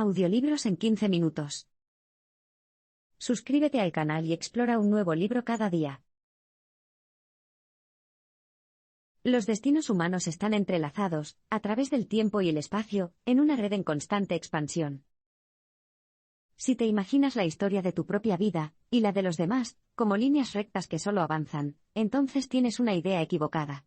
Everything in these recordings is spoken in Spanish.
Audiolibros en 15 minutos. Suscríbete al canal y explora un nuevo libro cada día. Los destinos humanos están entrelazados, a través del tiempo y el espacio, en una red en constante expansión. Si te imaginas la historia de tu propia vida, y la de los demás, como líneas rectas que solo avanzan, entonces tienes una idea equivocada.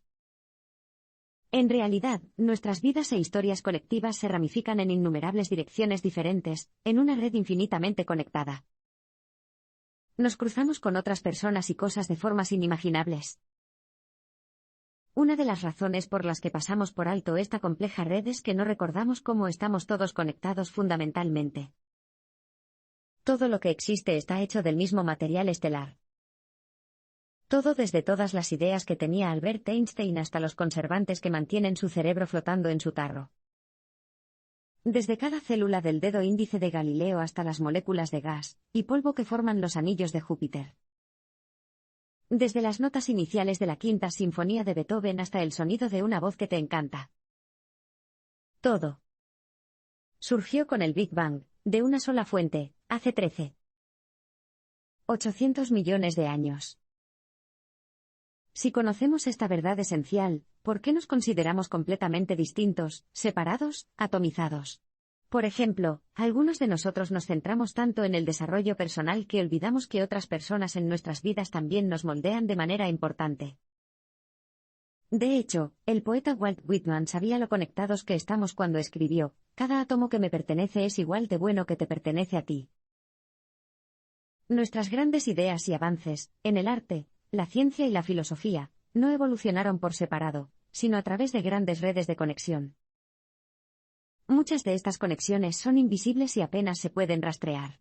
En realidad, nuestras vidas e historias colectivas se ramifican en innumerables direcciones diferentes, en una red infinitamente conectada. Nos cruzamos con otras personas y cosas de formas inimaginables. Una de las razones por las que pasamos por alto esta compleja red es que no recordamos cómo estamos todos conectados fundamentalmente. Todo lo que existe está hecho del mismo material estelar. Todo, desde todas las ideas que tenía Albert Einstein hasta los conservantes que mantienen su cerebro flotando en su tarro. Desde cada célula del dedo índice de Galileo hasta las moléculas de gas y polvo que forman los anillos de Júpiter. Desde las notas iniciales de la Quinta Sinfonía de Beethoven hasta el sonido de una voz que te encanta. Todo surgió con el Big Bang, de una sola fuente, hace 800 millones de años. Si conocemos esta verdad esencial, ¿por qué nos consideramos completamente distintos, separados, atomizados? Por ejemplo, algunos de nosotros nos centramos tanto en el desarrollo personal que olvidamos que otras personas en nuestras vidas también nos moldean de manera importante. De hecho, el poeta Walt Whitman sabía lo conectados que estamos cuando escribió: "Cada átomo que me pertenece es igual de bueno que te pertenece a ti". Nuestras grandes ideas y avances, en el arte, la ciencia y la filosofía, no evolucionaron por separado, sino a través de grandes redes de conexión. Muchas de estas conexiones son invisibles y apenas se pueden rastrear.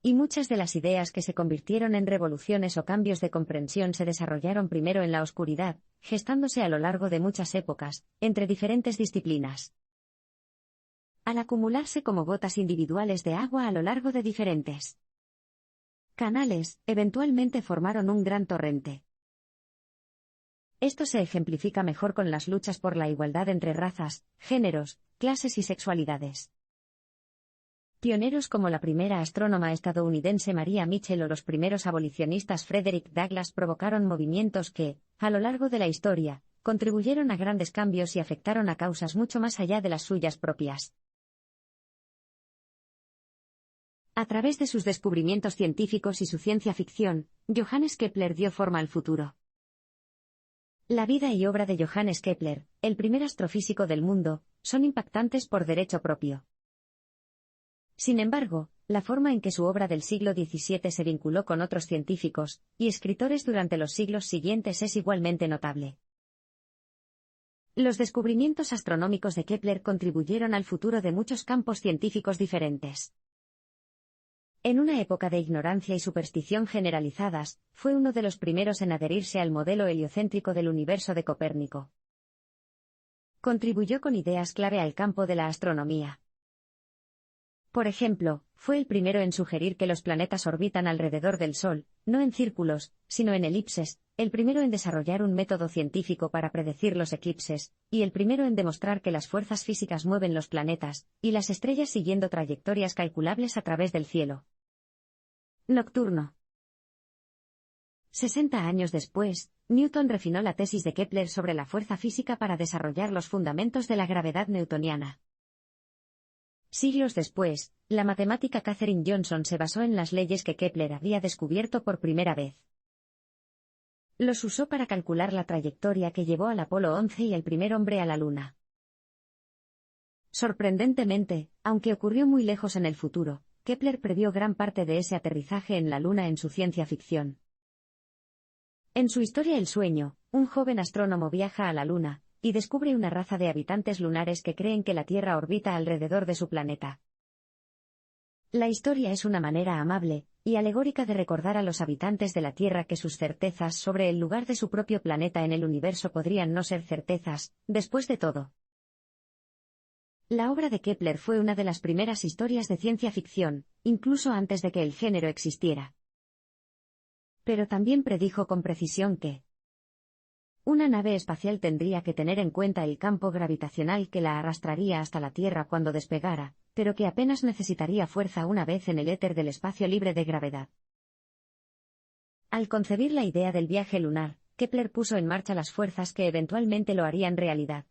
Y muchas de las ideas que se convirtieron en revoluciones o cambios de comprensión se desarrollaron primero en la oscuridad, gestándose a lo largo de muchas épocas, entre diferentes disciplinas. Al acumularse como gotas individuales de agua a lo largo de diferentes canales, eventualmente formaron un gran torrente. Esto se ejemplifica mejor con las luchas por la igualdad entre razas, géneros, clases y sexualidades. Pioneros como la primera astrónoma estadounidense Maria Mitchell o los primeros abolicionistas Frederick Douglass provocaron movimientos que, a lo largo de la historia, contribuyeron a grandes cambios y afectaron a causas mucho más allá de las suyas propias. A través de sus descubrimientos científicos y su ciencia ficción, Johannes Kepler dio forma al futuro. La vida y obra de Johannes Kepler, el primer astrofísico del mundo, son impactantes por derecho propio. Sin embargo, la forma en que su obra del siglo XVII se vinculó con otros científicos y escritores durante los siglos siguientes es igualmente notable. Los descubrimientos astronómicos de Kepler contribuyeron al futuro de muchos campos científicos diferentes. En una época de ignorancia y superstición generalizadas, fue uno de los primeros en adherirse al modelo heliocéntrico del universo de Copérnico. Contribuyó con ideas clave al campo de la astronomía. Por ejemplo, fue el primero en sugerir que los planetas orbitan alrededor del Sol, no en círculos, sino en elipses, el primero en desarrollar un método científico para predecir los eclipses, y el primero en demostrar que las fuerzas físicas mueven los planetas y las estrellas siguiendo trayectorias calculables a través del cielo nocturno. 60 años después, Newton refinó la tesis de Kepler sobre la fuerza física para desarrollar los fundamentos de la gravedad newtoniana. Siglos después, la matemática Katherine Johnson se basó en las leyes que Kepler había descubierto por primera vez. Los usó para calcular la trayectoria que llevó al Apolo 11 y el primer hombre a la Luna. Sorprendentemente, aunque ocurrió muy lejos en el futuro, Kepler previó gran parte de ese aterrizaje en la Luna en su ciencia ficción. En su historia El sueño, un joven astrónomo viaja a la Luna y descubre una raza de habitantes lunares que creen que la Tierra orbita alrededor de su planeta. La historia es una manera amable y alegórica de recordar a los habitantes de la Tierra que sus certezas sobre el lugar de su propio planeta en el universo podrían no ser certezas, después de todo. La obra de Kepler fue una de las primeras historias de ciencia ficción, incluso antes de que el género existiera. Pero también predijo con precisión que Una nave espacial tendría que tener en cuenta el campo gravitacional que la arrastraría hasta la Tierra cuando despegara, pero que apenas necesitaría fuerza una vez en el éter del espacio libre de gravedad. Al concebir la idea del viaje lunar, Kepler puso en marcha las fuerzas que eventualmente lo harían realidad.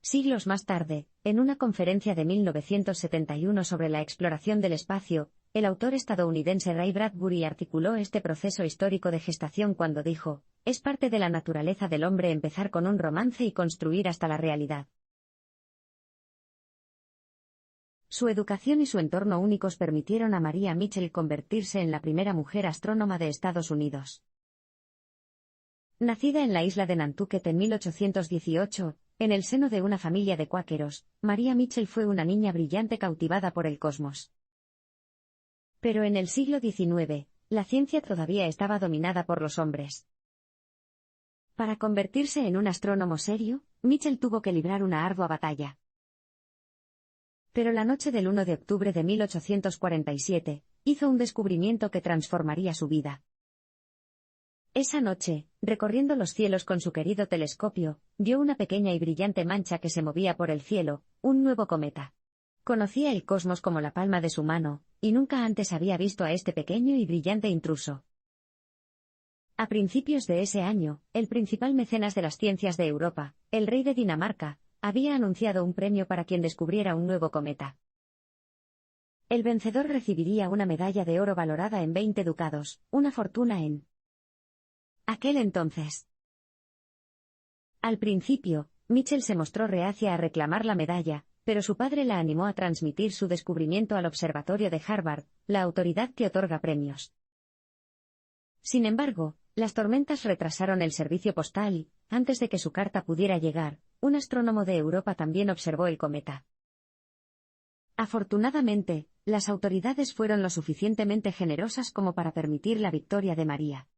Siglos más tarde, en una conferencia de 1971 sobre la exploración del espacio, el autor estadounidense Ray Bradbury articuló este proceso histórico de gestación cuando dijo: «Es parte de la naturaleza del hombre empezar con un romance y construir hasta la realidad». Su educación y su entorno únicos permitieron a Maria Mitchell convertirse en la primera mujer astrónoma de Estados Unidos. Nacida en la isla de Nantucket en 1818, en el seno de una familia de cuáqueros, Maria Mitchell fue una niña brillante cautivada por el cosmos. Pero en el siglo XIX, la ciencia todavía estaba dominada por los hombres. Para convertirse en un astrónomo serio, Mitchell tuvo que librar una ardua batalla. Pero la noche del 1 de octubre de 1847, hizo un descubrimiento que transformaría su vida. Esa noche, recorriendo los cielos con su querido telescopio, vio una pequeña y brillante mancha que se movía por el cielo, un nuevo cometa. Conocía el cosmos como la palma de su mano, y nunca antes había visto a este pequeño y brillante intruso. A principios de ese año, el principal mecenas de las ciencias de Europa, el rey de Dinamarca, había anunciado un premio para quien descubriera un nuevo cometa. El vencedor recibiría una medalla de oro valorada en 20 ducados, una fortuna en aquel entonces. Al principio, Mitchell se mostró reacia a reclamar la medalla, pero su padre la animó a transmitir su descubrimiento al Observatorio de Harvard, la autoridad que otorga premios. Sin embargo, las tormentas retrasaron el servicio postal y, antes de que su carta pudiera llegar, un astrónomo de Europa también observó el cometa. Afortunadamente, las autoridades fueron lo suficientemente generosas como para permitir la victoria de María.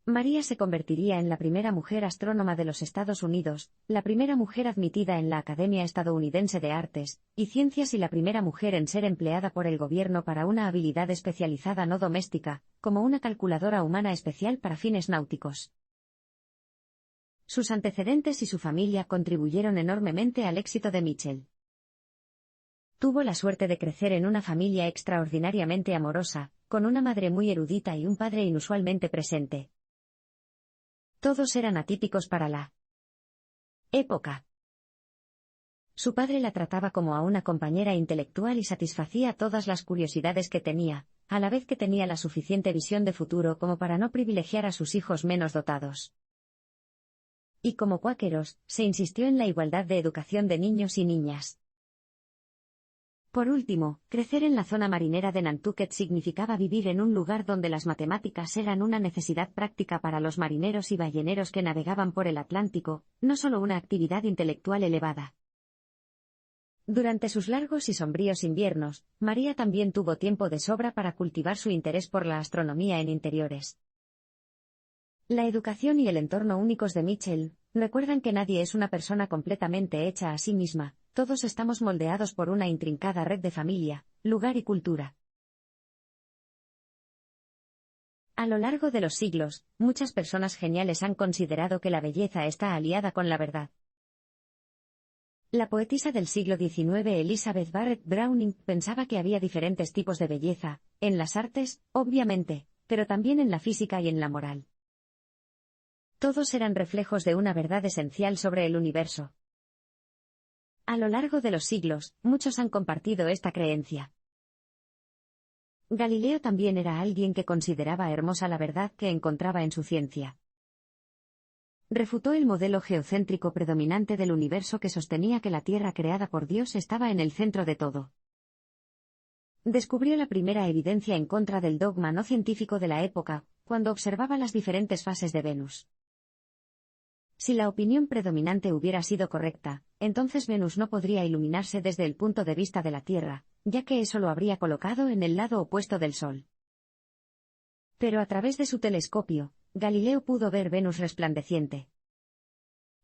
María se convertiría en la primera mujer astrónoma de los Estados Unidos, la primera mujer admitida en la Academia Estadounidense de Artes y Ciencias y la primera mujer en ser empleada por el gobierno para una habilidad especializada no doméstica, como una calculadora humana especial para fines náuticos. Sus antecedentes y su familia contribuyeron enormemente al éxito de Mitchell. Tuvo la suerte de crecer en una familia extraordinariamente amorosa, con una madre muy erudita y un padre inusualmente presente. Todos eran atípicos para la época. Su padre la trataba como a una compañera intelectual y satisfacía todas las curiosidades que tenía, a la vez que tenía la suficiente visión de futuro como para no privilegiar a sus hijos menos dotados. Y como cuáqueros, se insistió en la igualdad de educación de niños y niñas. Por último, crecer en la zona marinera de Nantucket significaba vivir en un lugar donde las matemáticas eran una necesidad práctica para los marineros y balleneros que navegaban por el Atlántico, no solo una actividad intelectual elevada. Durante sus largos y sombríos inviernos, María también tuvo tiempo de sobra para cultivar su interés por la astronomía en interiores. La educación y el entorno únicos de Mitchell recuerdan que nadie es una persona completamente hecha a sí misma. Todos estamos moldeados por una intrincada red de familia, lugar y cultura. A lo largo de los siglos, muchas personas geniales han considerado que la belleza está aliada con la verdad. La poetisa del siglo XIX Elizabeth Barrett Browning pensaba que había diferentes tipos de belleza, en las artes, obviamente, pero también en la física y en la moral. Todos eran reflejos de una verdad esencial sobre el universo. A lo largo de los siglos, muchos han compartido esta creencia. Galileo también era alguien que consideraba hermosa la verdad que encontraba en su ciencia. Refutó el modelo geocéntrico predominante del universo que sostenía que la Tierra creada por Dios estaba en el centro de todo. Descubrió la primera evidencia en contra del dogma no científico de la época, cuando observaba las diferentes fases de Venus. Si la opinión predominante hubiera sido correcta, entonces Venus no podría iluminarse desde el punto de vista de la Tierra, ya que eso lo habría colocado en el lado opuesto del Sol. Pero a través de su telescopio, Galileo pudo ver Venus resplandeciente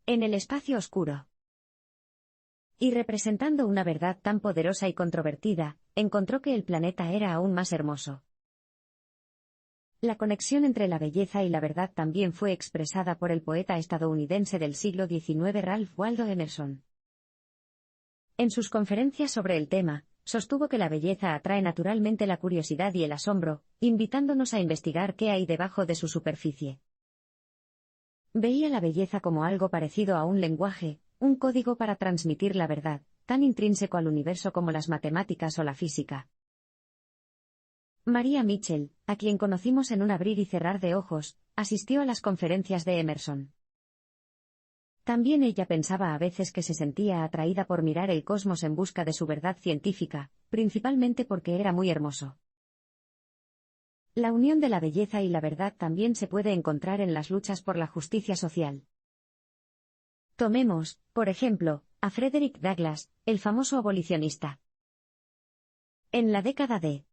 en el espacio oscuro. Y representando una verdad tan poderosa y controvertida, encontró que el planeta era aún más hermoso. La conexión entre la belleza y la verdad también fue expresada por el poeta estadounidense del siglo XIX Ralph Waldo Emerson. En sus conferencias sobre el tema, sostuvo que la belleza atrae naturalmente la curiosidad y el asombro, invitándonos a investigar qué hay debajo de su superficie. Veía la belleza como algo parecido a un lenguaje, un código para transmitir la verdad, tan intrínseco al universo como las matemáticas o la física. Maria Mitchell, a quien conocimos en un abrir y cerrar de ojos, asistió a las conferencias de Emerson. También ella pensaba a veces que se sentía atraída por mirar el cosmos en busca de su verdad científica, principalmente porque era muy hermoso. La unión de la belleza y la verdad también se puede encontrar en las luchas por la justicia social. Tomemos, por ejemplo, a Frederick Douglass, el famoso abolicionista. En la década de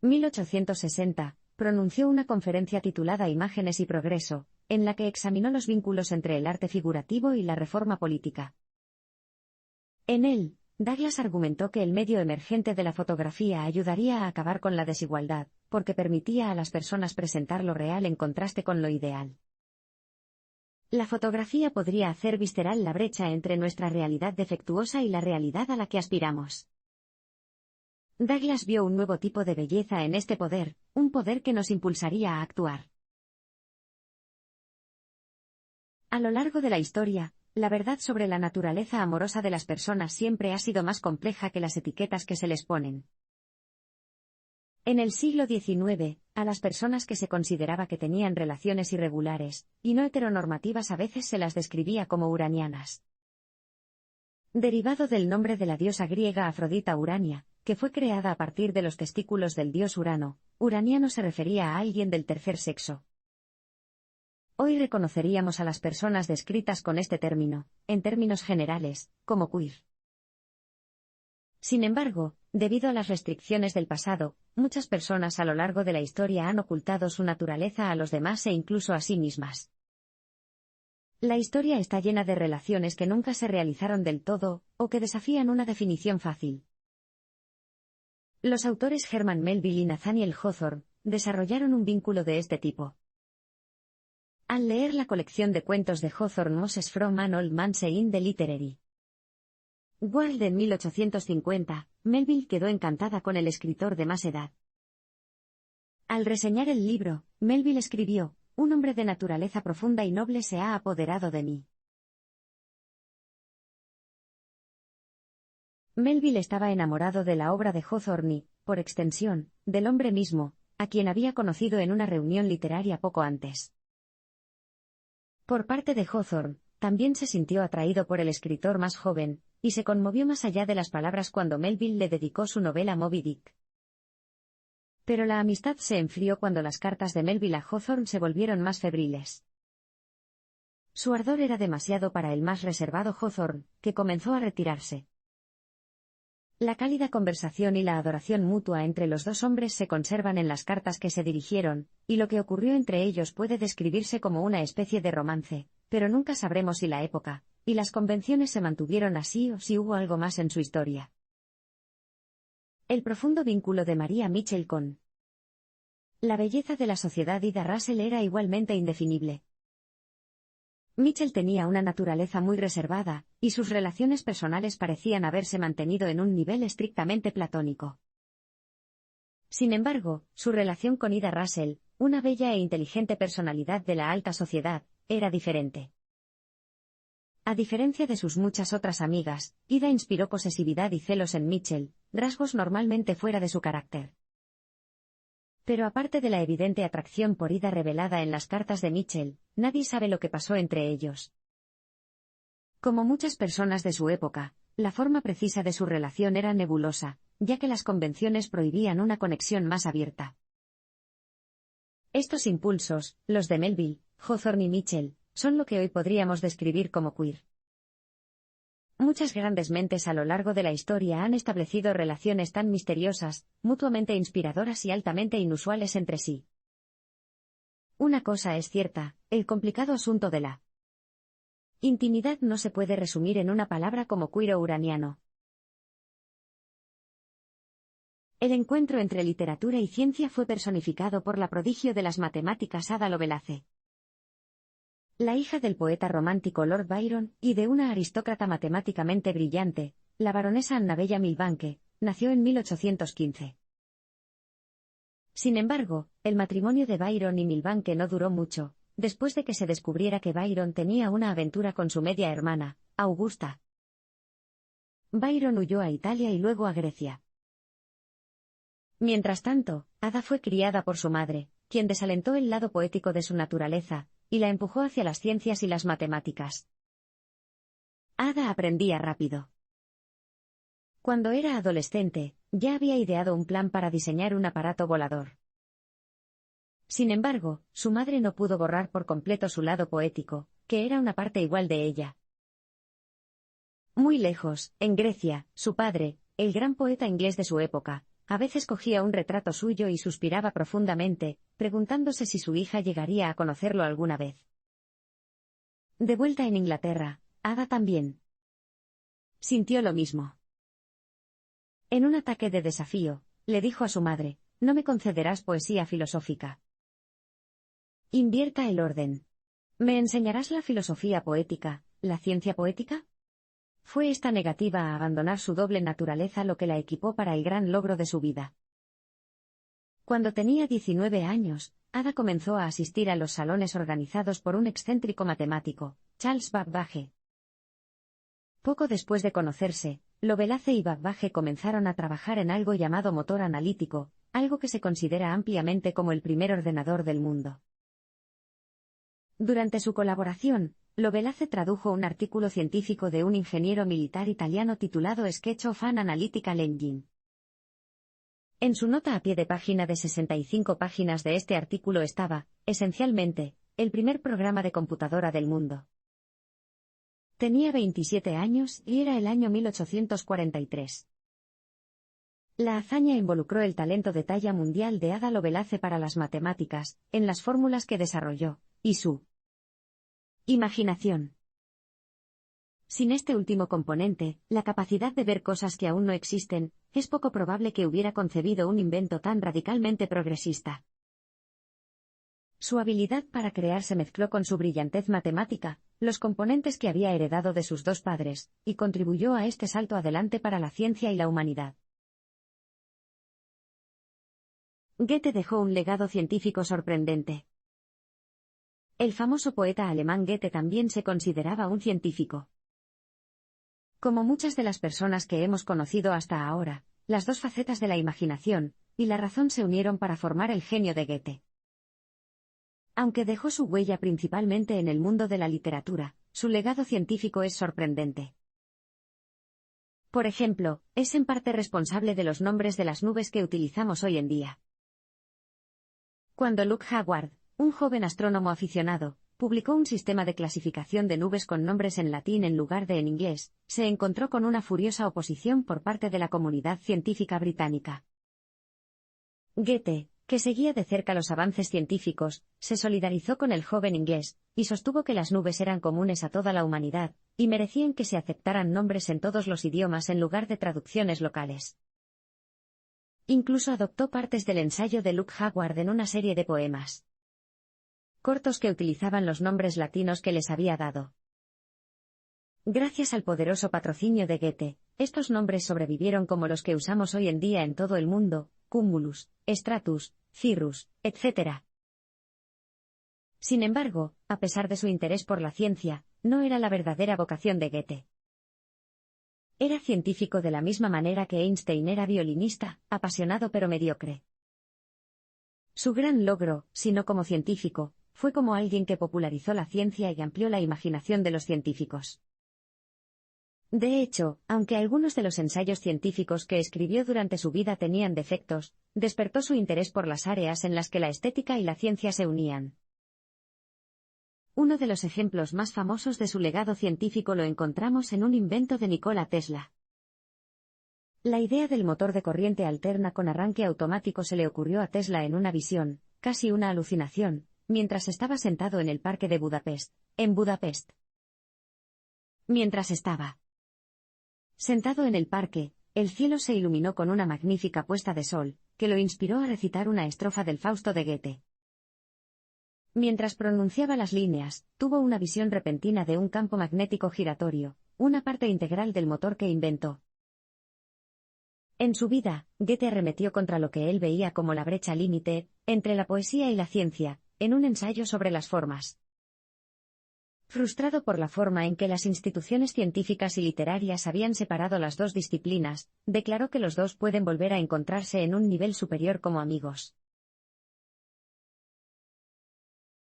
1860, pronunció una conferencia titulada Imágenes y Progreso, en la que examinó los vínculos entre el arte figurativo y la reforma política. En él, Douglass argumentó que el medio emergente de la fotografía ayudaría a acabar con la desigualdad, porque permitía a las personas presentar lo real en contraste con lo ideal. La fotografía podría hacer visceral la brecha entre nuestra realidad defectuosa y la realidad a la que aspiramos. Douglass vio un nuevo tipo de belleza en este poder, un poder que nos impulsaría a actuar. A lo largo de la historia, la verdad sobre la naturaleza amorosa de las personas siempre ha sido más compleja que las etiquetas que se les ponen. En el siglo XIX, a las personas que se consideraba que tenían relaciones irregulares, y no heteronormativas a veces se las describía como uranianas. Derivado del nombre de la diosa griega Afrodita Urania, que fue creada a partir de los testículos del dios Urano, uraniano se refería a alguien del tercer sexo. Hoy reconoceríamos a las personas descritas con este término, en términos generales, como queer. Sin embargo, debido a las restricciones del pasado, muchas personas a lo largo de la historia han ocultado su naturaleza a los demás e incluso a sí mismas. La historia está llena de relaciones que nunca se realizaron del todo, o que desafían una definición fácil. Los autores Herman Melville y Nathaniel Hawthorne desarrollaron un vínculo de este tipo. Al leer la colección de cuentos de Hawthorne Moses from an Old Man's in the Literary World en 1850, Melville quedó encantada con el escritor de más edad. Al reseñar el libro, Melville escribió: "Un hombre de naturaleza profunda y noble se ha apoderado de mí". Melville estaba enamorado de la obra de Hawthorne y, por extensión, del hombre mismo, a quien había conocido en una reunión literaria poco antes. Por parte de Hawthorne, también se sintió atraído por el escritor más joven, y se conmovió más allá de las palabras cuando Melville le dedicó su novela Moby Dick. Pero la amistad se enfrió cuando las cartas de Melville a Hawthorne se volvieron más febriles. Su ardor era demasiado para el más reservado Hawthorne, que comenzó a retirarse. La cálida conversación y la adoración mutua entre los dos hombres se conservan en las cartas que se dirigieron, y lo que ocurrió entre ellos puede describirse como una especie de romance, pero nunca sabremos si la época y las convenciones se mantuvieron así o si hubo algo más en su historia. El profundo vínculo de Maria Mitchell con la belleza de la sociedad Ida Russell era igualmente indefinible. Mitchell tenía una naturaleza muy reservada, y sus relaciones personales parecían haberse mantenido en un nivel estrictamente platónico. Sin embargo, su relación con Ida Russell, una bella e inteligente personalidad de la alta sociedad, era diferente. A diferencia de sus muchas otras amigas, Ida inspiró posesividad y celos en Mitchell, rasgos normalmente fuera de su carácter. Pero aparte de la evidente atracción por Ida revelada en las cartas de Mitchell, nadie sabe lo que pasó entre ellos. Como muchas personas de su época, la forma precisa de su relación era nebulosa, ya que las convenciones prohibían una conexión más abierta. Estos impulsos, los de Melville, Hawthorne y Mitchell, son lo que hoy podríamos describir como queer. Muchas grandes mentes a lo largo de la historia han establecido relaciones tan misteriosas, mutuamente inspiradoras y altamente inusuales entre sí. Una cosa es cierta, el complicado asunto de la intimidad no se puede resumir en una palabra como queer o uraniano. El encuentro entre literatura y ciencia fue personificado por la prodigio de las matemáticas Ada Lovelace. La hija del poeta romántico Lord Byron y de una aristócrata matemáticamente brillante, la baronesa Annabella Milbanke, nació en 1815. Sin embargo, el matrimonio de Byron y Milbanke no duró mucho, después de que se descubriera que Byron tenía una aventura con su media hermana, Augusta. Byron huyó a Italia y luego a Grecia. Mientras tanto, Ada fue criada por su madre, quien desalentó el lado poético de su naturaleza, y la empujó hacia las ciencias y las matemáticas. Ada aprendía rápido. Cuando era adolescente, ya había ideado un plan para diseñar un aparato volador. Sin embargo, su madre no pudo borrar por completo su lado poético, que era una parte igual de ella. Muy lejos, en Grecia, su padre, el gran poeta inglés de su época, a veces cogía un retrato suyo y suspiraba profundamente, preguntándose si su hija llegaría a conocerlo alguna vez. De vuelta en Inglaterra, Ada también sintió lo mismo. En un ataque de desafío, le dijo a su madre: «No me concederás poesía filosófica. Invierta el orden. ¿Me enseñarás la filosofía poética, la ciencia poética?». Fue esta negativa a abandonar su doble naturaleza lo que la equipó para el gran logro de su vida. Cuando tenía 19 años, Ada comenzó a asistir a los salones organizados por un excéntrico matemático, Charles Babbage. Poco después de conocerse, Lovelace y Babbage comenzaron a trabajar en algo llamado motor analítico, algo que se considera ampliamente como el primer ordenador del mundo. Durante su colaboración, Lovelace tradujo un artículo científico de un ingeniero militar italiano titulado Sketch of an Analytical Engine. En su nota a pie de página de 65 páginas de este artículo estaba, esencialmente, el primer programa de computadora del mundo. Tenía 27 años y era el año 1843. La hazaña involucró el talento de talla mundial de Ada Lovelace para las matemáticas, en las fórmulas que desarrolló, y su imaginación. Sin este último componente, la capacidad de ver cosas que aún no existen, es poco probable que hubiera concebido un invento tan radicalmente progresista. Su habilidad para crear se mezcló con su brillantez matemática, los componentes que había heredado de sus dos padres, y contribuyó a este salto adelante para la ciencia y la humanidad. Goethe dejó un legado científico sorprendente. El famoso poeta alemán Goethe también se consideraba un científico. Como muchas de las personas que hemos conocido hasta ahora, las dos facetas de la imaginación y la razón se unieron para formar el genio de Goethe. Aunque dejó su huella principalmente en el mundo de la literatura, su legado científico es sorprendente. Por ejemplo, es en parte responsable de los nombres de las nubes que utilizamos hoy en día. Cuando Luke Hayward, un joven astrónomo aficionado, publicó un sistema de clasificación de nubes con nombres en latín en lugar de en inglés, se encontró con una furiosa oposición por parte de la comunidad científica británica. Goethe, que seguía de cerca los avances científicos, se solidarizó con el joven inglés, y sostuvo que las nubes eran comunes a toda la humanidad, y merecían que se aceptaran nombres en todos los idiomas en lugar de traducciones locales. Incluso adoptó partes del ensayo de Luke Hayward en una serie de poemas cortos que utilizaban los nombres latinos que les había dado. Gracias al poderoso patrocinio de Goethe, estos nombres sobrevivieron como los que usamos hoy en día en todo el mundo: Cumulus, Stratus, Cirrus, etc. Sin embargo, a pesar de su interés por la ciencia, no era la verdadera vocación de Goethe. Era científico de la misma manera que Einstein era violinista, apasionado pero mediocre. Su gran logro, si no como científico, fue como alguien que popularizó la ciencia y amplió la imaginación de los científicos. De hecho, aunque algunos de los ensayos científicos que escribió durante su vida tenían defectos, despertó su interés por las áreas en las que la estética y la ciencia se unían. Uno de los ejemplos más famosos de su legado científico lo encontramos en un invento de Nikola Tesla. La idea del motor de corriente alterna con arranque automático se le ocurrió a Tesla en una visión, casi una alucinación, mientras estaba sentado en el parque de Budapest, en Budapest. Mientras estaba sentado en el parque, el cielo se iluminó con una magnífica puesta de sol, que lo inspiró a recitar una estrofa del Fausto de Goethe. Mientras pronunciaba las líneas, tuvo una visión repentina de un campo magnético giratorio, una parte integral del motor que inventó. En su vida, Goethe arremetió contra lo que él veía como la brecha límite entre la poesía y la ciencia, en un ensayo sobre las formas. Frustrado por la forma en que las instituciones científicas y literarias habían separado las dos disciplinas, declaró que los dos pueden volver a encontrarse en un nivel superior como amigos.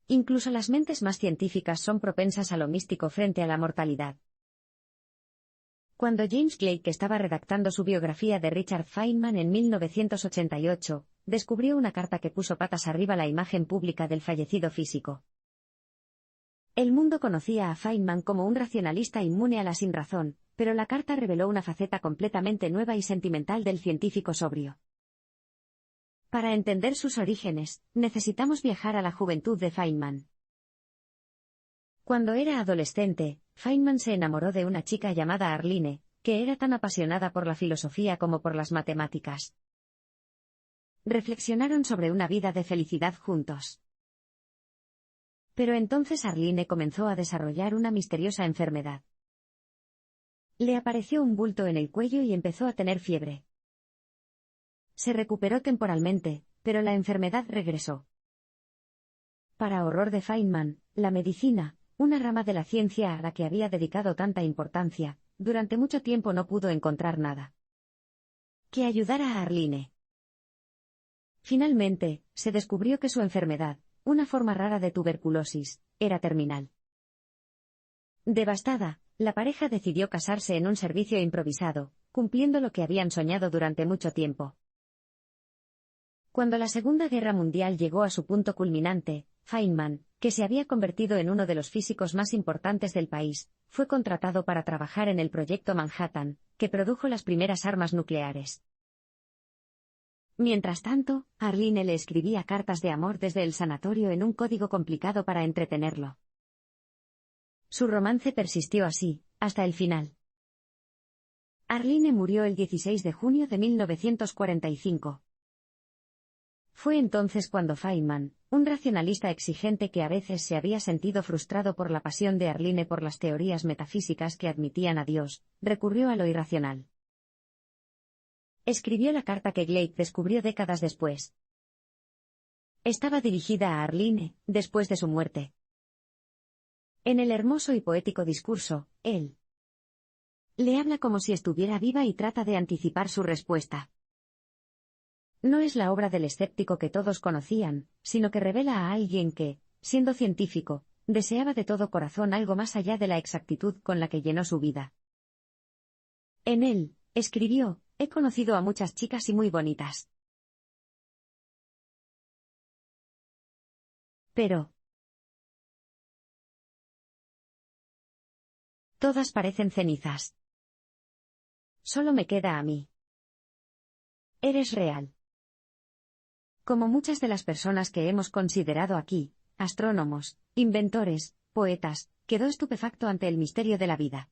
Incluso las mentes más científicas son propensas a lo místico frente a la mortalidad. Cuando James Blake estaba redactando su biografía de Richard Feynman en 1988, descubrió una carta que puso patas arriba la imagen pública del fallecido físico. El mundo conocía a Feynman como un racionalista inmune a la sinrazón, pero la carta reveló una faceta completamente nueva y sentimental del científico sobrio. Para entender sus orígenes, necesitamos viajar a la juventud de Feynman. Cuando era adolescente, Feynman se enamoró de una chica llamada Arline, que era tan apasionada por la filosofía como por las matemáticas. Reflexionaron sobre una vida de felicidad juntos. Pero entonces Arline comenzó a desarrollar una misteriosa enfermedad. Le apareció un bulto en el cuello y empezó a tener fiebre. Se recuperó temporalmente, pero la enfermedad regresó. Para horror de Feynman, la medicina, una rama de la ciencia a la que había dedicado tanta importancia, durante mucho tiempo no pudo encontrar nada que ayudara a Arline. Finalmente, se descubrió que su enfermedad, una forma rara de tuberculosis, era terminal. Devastada, la pareja decidió casarse en un servicio improvisado, cumpliendo lo que habían soñado durante mucho tiempo. Cuando la Segunda Guerra Mundial llegó a su punto culminante, Feynman, que se había convertido en uno de los físicos más importantes del país, fue contratado para trabajar en el Proyecto Manhattan, que produjo las primeras armas nucleares. Mientras tanto, Arline le escribía cartas de amor desde el sanatorio en un código complicado para entretenerlo. Su romance persistió así, hasta el final. Arline murió el 16 de junio de 1945. Fue entonces cuando Feynman, un racionalista exigente que a veces se había sentido frustrado por la pasión de Arline por las teorías metafísicas que admitían a Dios, recurrió a lo irracional. Escribió la carta que Blake descubrió décadas después. Estaba dirigida a Arline, después de su muerte. En el hermoso y poético discurso, él le habla como si estuviera viva y trata de anticipar su respuesta. No es la obra del escéptico que todos conocían, sino que revela a alguien que, siendo científico, deseaba de todo corazón algo más allá de la exactitud con la que llenó su vida. En él, escribió, he conocido a muchas chicas y muy bonitas. Pero todas parecen cenizas. Solo me queda a mí. Eres real. Como muchas de las personas que hemos considerado aquí, astrónomos, inventores, poetas, quedó estupefacto ante el misterio de la vida.